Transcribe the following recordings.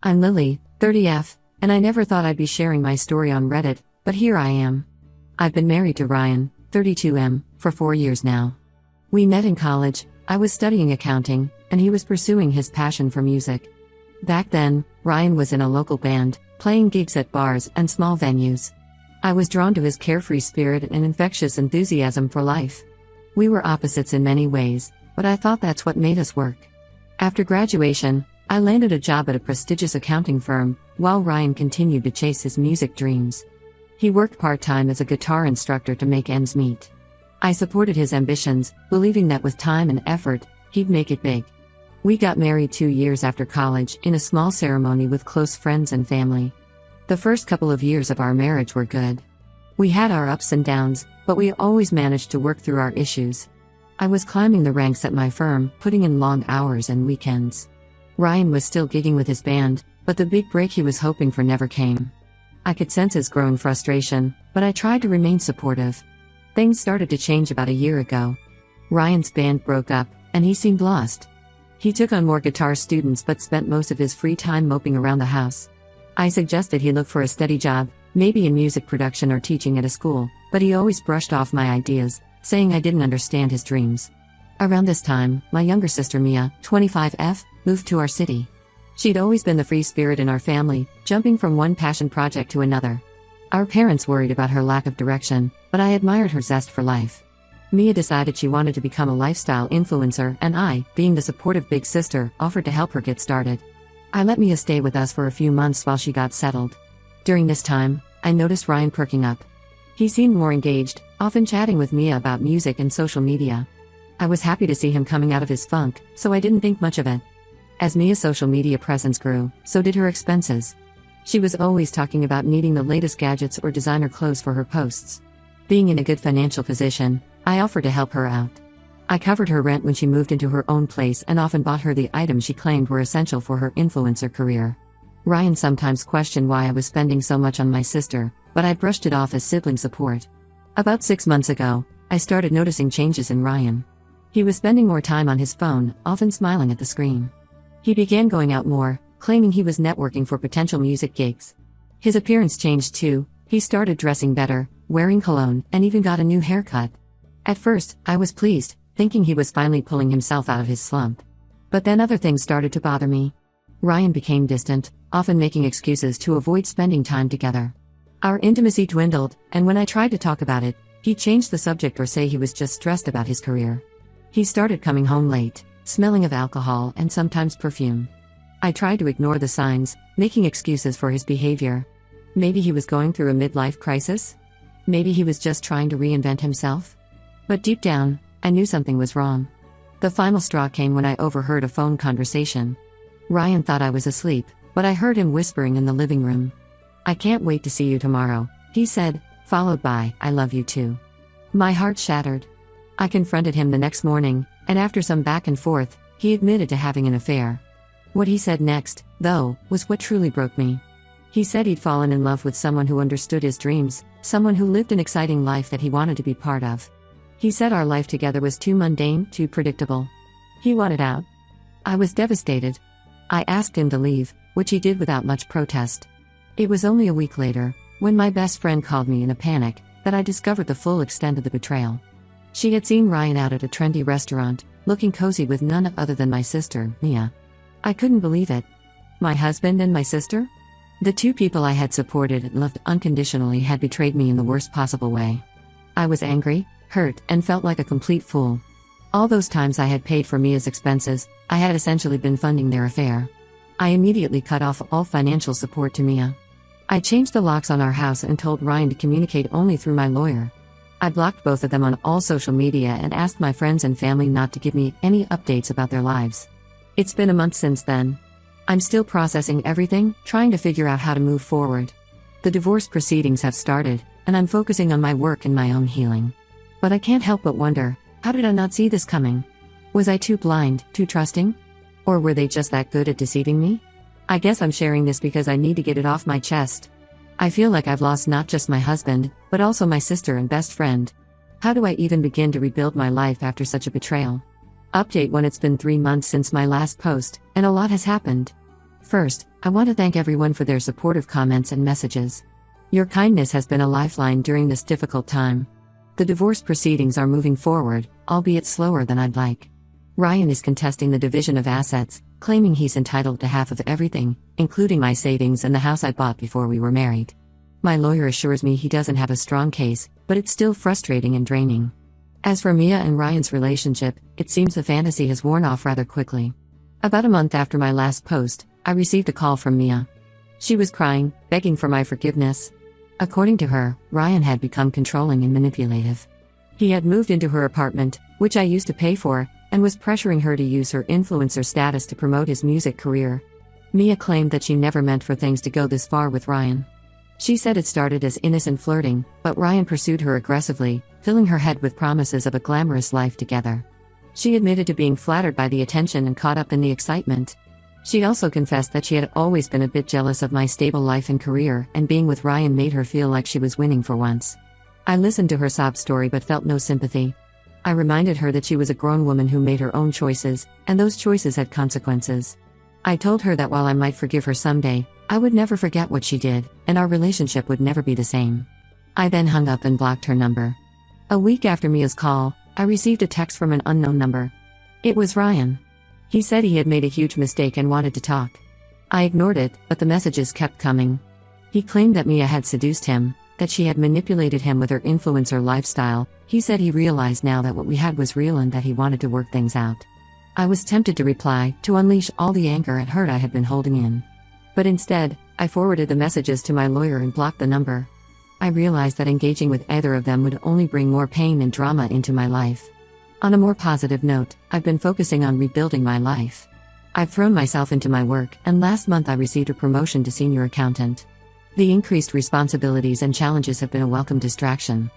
I'm Lily, 30F, and I never thought I'd be sharing my story on Reddit, but here I am. I've been married to Ryan, 32M, for 4 years now. We met in college. I was studying accounting, and he was pursuing his passion for music. Back then, Ryan was in a local band, playing gigs at bars and small venues. I was drawn to his carefree spirit and infectious enthusiasm for life. We were opposites in many ways, but I thought that's what made us work. After graduation, I landed a job at a prestigious accounting firm, while Ryan continued to chase his music dreams. He worked part-time as a guitar instructor to make ends meet. I supported his ambitions, believing that with time and effort, he'd make it big. We got married 2 years after college in a small ceremony with close friends and family. The first couple of years of our marriage were good. We had our ups and downs, but we always managed to work through our issues. I was climbing the ranks at my firm, putting in long hours and weekends. Ryan was still gigging with his band, but the big break he was hoping for never came. I could sense his growing frustration, but I tried to remain supportive. Things started to change about a year ago. Ryan's band broke up, and he seemed lost. He took on more guitar students but spent most of his free time moping around the house. I suggested he look for a steady job, maybe in music production or teaching at a school, but he always brushed off my ideas, saying I didn't understand his dreams. Around this time, my younger sister Mia, 25F, moved to our city. She'd always been the free spirit in our family, jumping from one passion project to another. Our parents worried about her lack of direction, but I admired her zest for life. Mia decided she wanted to become a lifestyle influencer, and I, being the supportive big sister, offered to help her get started. I let Mia stay with us for a few months while she got settled. During this time, I noticed Ryan perking up. He seemed more engaged, often chatting with Mia about music and social media. I was happy to see him coming out of his funk, so I didn't think much of it. As Mia's social media presence grew, so did her expenses. She was always talking about needing the latest gadgets or designer clothes for her posts. Being in a good financial position, I offered to help her out. I covered her rent when she moved into her own place and often bought her the items she claimed were essential for her influencer career. Ryan sometimes questioned why I was spending so much on my sister, but I brushed it off as sibling support. About 6 months ago, I started noticing changes in Ryan. He was spending more time on his phone, often smiling at the screen. He began going out more, claiming he was networking for potential music gigs. His appearance changed too. He started dressing better, wearing cologne, and even got a new haircut. At first, I was pleased, thinking he was finally pulling himself out of his slump. But then other things started to bother me. Ryan became distant, often making excuses to avoid spending time together. Our intimacy dwindled, and when I tried to talk about it, he'd change the subject or say he was just stressed about his career. He started coming home late, smelling of alcohol and sometimes perfume. I tried to ignore the signs, making excuses for his behavior. Maybe he was going through a midlife crisis? Maybe he was just trying to reinvent himself? But deep down, I knew something was wrong. The final straw came when I overheard a phone conversation. Ryan thought I was asleep, but I heard him whispering in the living room. "I can't wait to see you tomorrow," he said, followed by, "I love you too." My heart shattered. I confronted him the next morning, and after some back and forth, he admitted to having an affair. What he said next, though, was what truly broke me. He said he'd fallen in love with someone who understood his dreams, someone who lived an exciting life that he wanted to be part of. He said our life together was too mundane, too predictable. He wanted out. I was devastated. I asked him to leave, which he did without much protest. It was only a week later, when my best friend called me in a panic, that I discovered the full extent of the betrayal. She had seen Ryan out at a trendy restaurant, looking cozy with none other than my sister, Mia. I couldn't believe it. My husband and my sister? The two people I had supported and loved unconditionally had betrayed me in the worst possible way. I was angry, hurt, and felt like a complete fool. All those times I had paid for Mia's expenses, I had essentially been funding their affair. I immediately cut off all financial support to Mia. I changed the locks on our house and told Ryan to communicate only through my lawyer. I blocked both of them on all social media and asked my friends and family not to give me any updates about their lives. It's been a month since then. I'm still processing everything, trying to figure out how to move forward. The divorce proceedings have started, and I'm focusing on my work and my own healing. But I can't help but wonder, how did I not see this coming? Was I too blind, too trusting? Or were they just that good at deceiving me? I guess I'm sharing this because I need to get it off my chest. I feel like I've lost not just my husband, but also my sister and best friend. How do I even begin to rebuild my life after such a betrayal? Update when it's been 3 months since my last post, and a lot has happened. First, I want to thank everyone for their supportive comments and messages. Your kindness has been a lifeline during this difficult time. The divorce proceedings are moving forward, albeit slower than I'd like. Ryan is contesting the division of assets, claiming he's entitled to half of everything, including my savings and the house I bought before we were married. My lawyer assures me he doesn't have a strong case, but it's still frustrating and draining. As for Mia and Ryan's relationship, it seems the fantasy has worn off rather quickly. About a month after my last post, I received a call from Mia. She was crying, begging for my forgiveness. According to her, Ryan had become controlling and manipulative. He had moved into her apartment, which I used to pay for, and was pressuring her to use her influencer status to promote his music career. Mia claimed that she never meant for things to go this far with Ryan. She said it started as innocent flirting, but Ryan pursued her aggressively, filling her head with promises of a glamorous life together. She admitted to being flattered by the attention and caught up in the excitement. She also confessed that she had always been a bit jealous of my stable life and career, and being with Ryan made her feel like she was winning for once. I listened to her sob story but felt no sympathy. I reminded her that she was a grown woman who made her own choices, and those choices had consequences. I told her that while I might forgive her someday, I would never forget what she did, and our relationship would never be the same. I then hung up and blocked her number. A week after Mia's call, I received a text from an unknown number. It was Ryan. He said he had made a huge mistake and wanted to talk. I ignored it, but the messages kept coming. He claimed that Mia had seduced him, that she had manipulated him with her influencer lifestyle. He said he realized now that what we had was real and that he wanted to work things out. I was tempted to reply, to unleash all the anger and hurt I had been holding in. But instead, I forwarded the messages to my lawyer and blocked the number. I realized that engaging with either of them would only bring more pain and drama into my life. On a more positive note, I've been focusing on rebuilding my life. I've thrown myself into my work, and last month I received a promotion to senior accountant. The increased responsibilities and challenges have been a welcome distraction.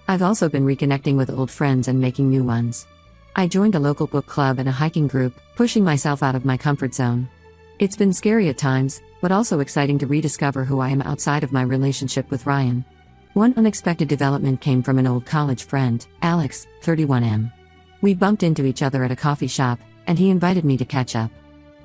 I've also been reconnecting with old friends and making new ones. I joined a local book club and a hiking group, pushing myself out of my comfort zone. It's been scary at times, but also exciting to rediscover who I am outside of my relationship with Ryan. One unexpected development came from an old college friend, Alex, 31M. We bumped into each other at a coffee shop, and he invited me to catch up.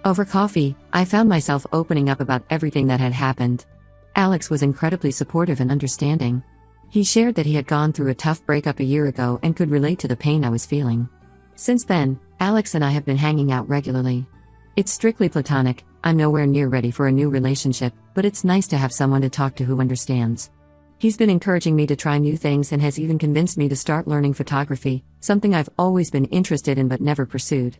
Over coffee, I found myself opening up about everything that had happened. Alex was incredibly supportive and understanding. He shared that he had gone through a tough breakup a year ago and could relate to the pain I was feeling. Since then, Alex and I have been hanging out regularly. It's strictly platonic. I'm nowhere near ready for a new relationship, but it's nice to have someone to talk to who understands. He's been encouraging me to try new things and has even convinced me to start learning photography, something I've always been interested in but never pursued.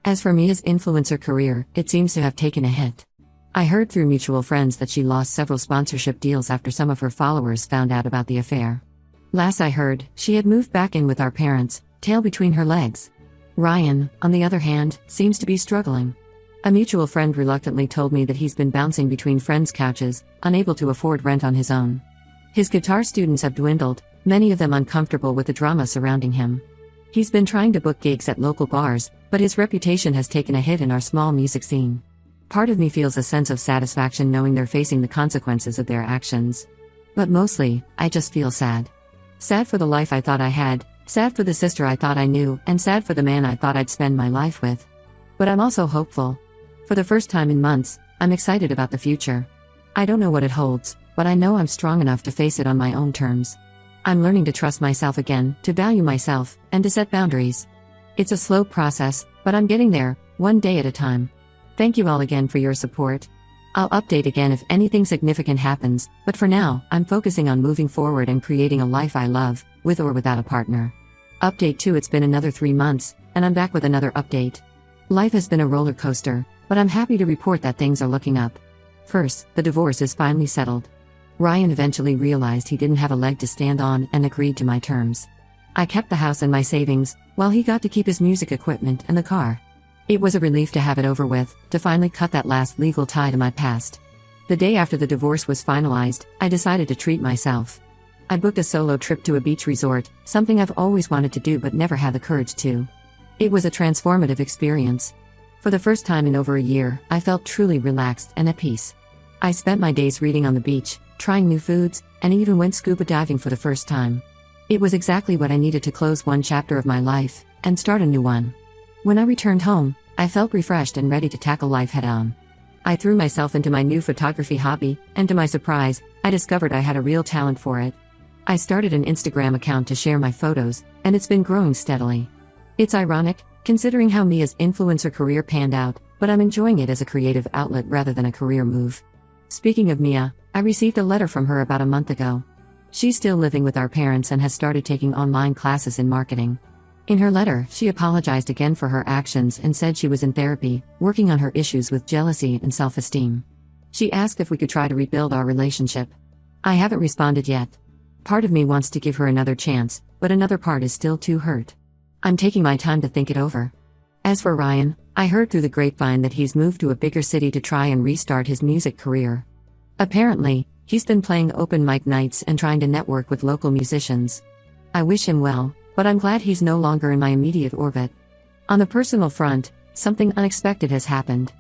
As for Mia's influencer career, it seems to have taken a hit. I heard through mutual friends that she lost several sponsorship deals after some of her followers found out about the affair. Last I heard, she had moved back in with our parents, tail between her legs. Ryan, on the other hand, seems to be struggling. A mutual friend reluctantly told me that he's been bouncing between friends' couches, unable to afford rent on his own. His guitar students have dwindled, many of them uncomfortable with the drama surrounding him. He's been trying to book gigs at local bars, but his reputation has taken a hit in our small music scene. Part of me feels a sense of satisfaction knowing they're facing the consequences of their actions. But mostly, I just feel sad. Sad for the life I thought I had, sad for the sister I thought I knew, and sad for the man I thought I'd spend my life with. But I'm also hopeful. For the first time in months, I'm excited about the future. I don't know what it holds, but I know I'm strong enough to face it on my own terms. I'm learning to trust myself again, to value myself, and to set boundaries. It's a slow process, but I'm getting there, one day at a time. Thank you all again for your support. I'll update again if anything significant happens, but for now, I'm focusing on moving forward and creating a life I love, with or without a partner. Update 2. It's been another 3 months, and I'm back with another update. Life has been a roller coaster, but I'm happy to report that things are looking up. First, the divorce is finally settled. Ryan eventually realized he didn't have a leg to stand on and agreed to my terms. I kept the house and my savings, while he got to keep his music equipment and the car. It was a relief to have it over with, to finally cut that last legal tie to my past. The day after the divorce was finalized, I decided to treat myself. I booked a solo trip to a beach resort, something I've always wanted to do but never had the courage to. It was a transformative experience. For the first time in over a year, I felt truly relaxed and at peace. I spent my days reading on the beach, trying new foods, and even went scuba diving for the first time. It was exactly what I needed to close one chapter of my life, and start a new one. When I returned home, I felt refreshed and ready to tackle life head-on. I threw myself into my new photography hobby, and to my surprise, I discovered I had a real talent for it. I started an Instagram account to share my photos, and it's been growing steadily. It's ironic, considering how Mia's influencer career panned out, but I'm enjoying it as a creative outlet rather than a career move. Speaking of Mia, I received a letter from her about a month ago. She's still living with our parents and has started taking online classes in marketing. In her letter, she apologized again for her actions and said she was in therapy, working on her issues with jealousy and self-esteem. She asked if we could try to rebuild our relationship. I haven't responded yet. Part of me wants to give her another chance, but another part is still too hurt. I'm taking my time to think it over. As for Ryan, I heard through the grapevine that he's moved to a bigger city to try and restart his music career. Apparently, he's been playing open mic nights and trying to network with local musicians. I wish him well, but I'm glad he's no longer in my immediate orbit. On the personal front, something unexpected has happened.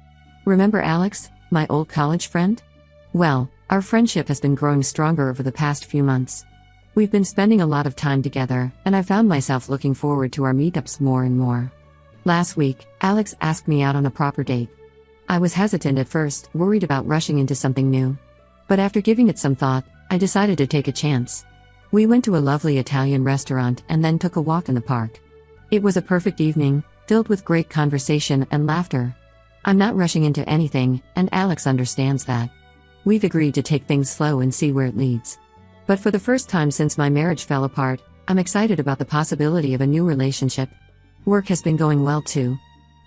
Remember Alex, my old college friend? Well, our friendship has been growing stronger over the past few months. We've been spending a lot of time together, and I found myself looking forward to our meetups more and more. Last week, Alex asked me out on a proper date. I was hesitant at first, worried about rushing into something new. But after giving it some thought, I decided to take a chance. We went to a lovely Italian restaurant and then took a walk in the park. It was a perfect evening, filled with great conversation and laughter. I'm not rushing into anything, and Alex understands that. We've agreed to take things slow and see where it leads. But for the first time since my marriage fell apart, I'm excited about the possibility of a new relationship. Work has been going well too.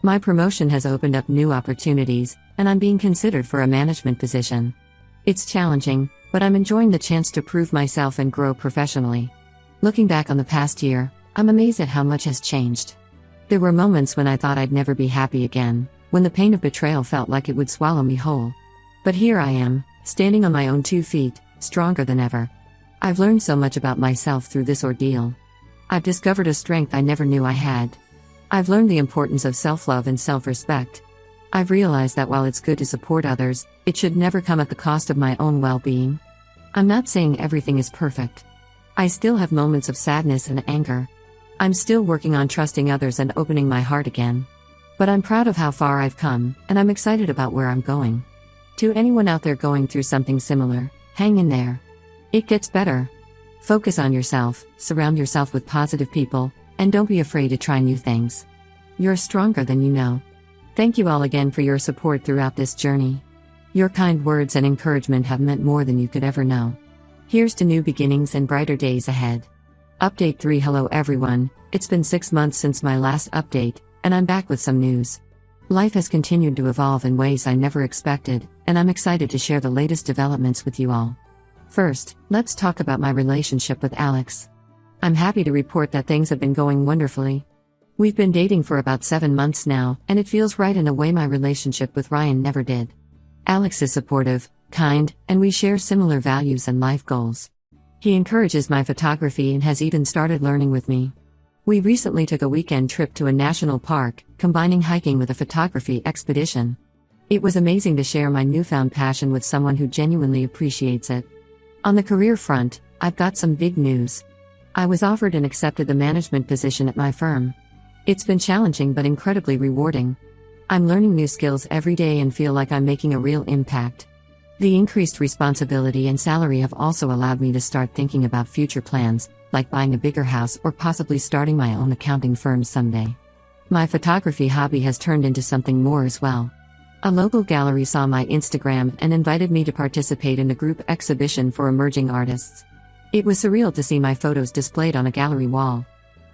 My promotion has opened up new opportunities, and I'm being considered for a management position. It's challenging, but I'm enjoying the chance to prove myself and grow professionally. Looking back on the past year, I'm amazed at how much has changed. There were moments when I thought I'd never be happy again, when the pain of betrayal felt like it would swallow me whole. But here I am, standing on my own 2 feet, stronger than ever. I've learned so much about myself through this ordeal. I've discovered a strength I never knew I had. I've learned the importance of self-love and self-respect. I've realized that while it's good to support others, it should never come at the cost of my own well-being. I'm not saying everything is perfect. I still have moments of sadness and anger. I'm still working on trusting others and opening my heart again. But I'm proud of how far I've come, and I'm excited about where I'm going. To anyone out there going through something similar, hang in there. It gets better. Focus on yourself, surround yourself with positive people, and don't be afraid to try new things. You're stronger than you know. Thank you all again for your support throughout this journey. Your kind words and encouragement have meant more than you could ever know. Here's to new beginnings and brighter days ahead. Update 3. Hello everyone, it's been 6 months since my last update, and I'm back with some news. Life has continued to evolve in ways I never expected, and I'm excited to share the latest developments with you all. First, let's talk about my relationship with Alex. I'm happy to report that things have been going wonderfully. We've been dating for about 7 months now, and it feels right in a way my relationship with Ryan never did. Alex is supportive, kind, and we share similar values and life goals. He encourages my photography and has even started learning with me. We recently took a weekend trip to a national park, combining hiking with a photography expedition. It was amazing to share my newfound passion with someone who genuinely appreciates it. On the career front, I've got some big news. I was offered and accepted the management position at my firm. It's been challenging but incredibly rewarding. I'm learning new skills every day and feel like I'm making a real impact. The increased responsibility and salary have also allowed me to start thinking about future plans, like buying a bigger house or possibly starting my own accounting firm someday. My photography hobby has turned into something more as well. A local gallery saw my Instagram and invited me to participate in a group exhibition for emerging artists. It was surreal to see my photos displayed on a gallery wall.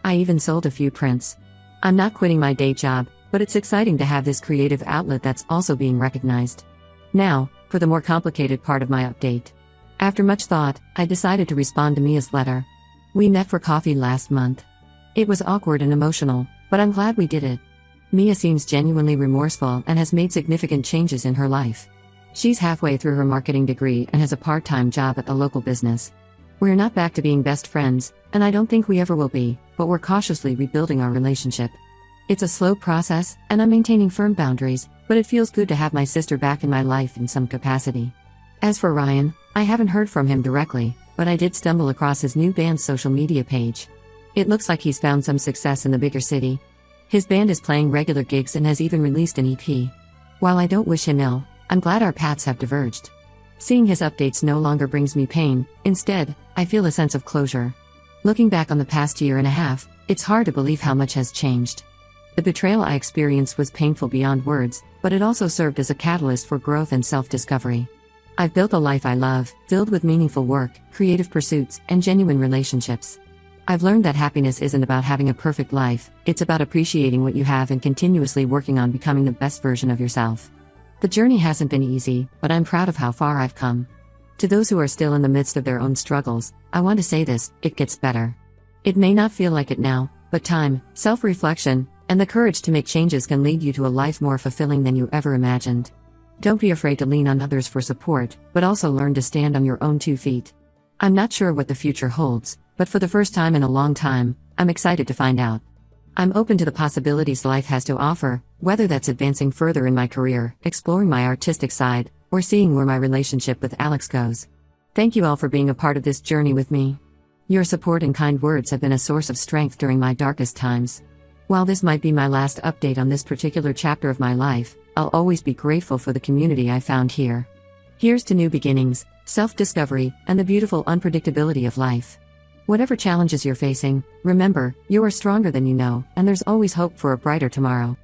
I even sold a few prints. I'm not quitting my day job, but it's exciting to have this creative outlet that's also being recognized. Now, for the more complicated part of my update. After much thought, I decided to respond to Mia's letter. We met for coffee last month. It was awkward and emotional, but I'm glad we did it. Mia seems genuinely remorseful and has made significant changes in her life. She's halfway through her marketing degree and has a part-time job at the local business. We're not back to being best friends, and I don't think we ever will be, but we're cautiously rebuilding our relationship. It's a slow process, and I'm maintaining firm boundaries, but it feels good to have my sister back in my life in some capacity. As for Ryan, I haven't heard from him directly, but I did stumble across his new band's social media page. It looks like he's found some success in the bigger city. His band is playing regular gigs and has even released an EP. While I don't wish him ill, I'm glad our paths have diverged. Seeing his updates no longer brings me pain, instead, I feel a sense of closure. Looking back on the past year and a half, it's hard to believe how much has changed. The betrayal I experienced was painful beyond words, but it also served as a catalyst for growth and self-discovery. I've built a life I love, filled with meaningful work, creative pursuits, and genuine relationships. I've learned that happiness isn't about having a perfect life, it's about appreciating what you have and continuously working on becoming the best version of yourself. The journey hasn't been easy, but I'm proud of how far I've come. To those who are still in the midst of their own struggles, I want to say this: it gets better. It may not feel like it now, but time, self-reflection, and the courage to make changes can lead you to a life more fulfilling than you ever imagined. Don't be afraid to lean on others for support, but also learn to stand on your own 2 feet. I'm not sure what the future holds, but for the first time in a long time, I'm excited to find out. I'm open to the possibilities life has to offer, whether that's advancing further in my career, exploring my artistic side, or seeing where my relationship with Alex goes. Thank you all for being a part of this journey with me. Your support and kind words have been a source of strength during my darkest times. While this might be my last update on this particular chapter of my life, I'll always be grateful for the community I found here. Here's to new beginnings, self-discovery, and the beautiful unpredictability of life. Whatever challenges you're facing, remember, you are stronger than you know, and there's always hope for a brighter tomorrow.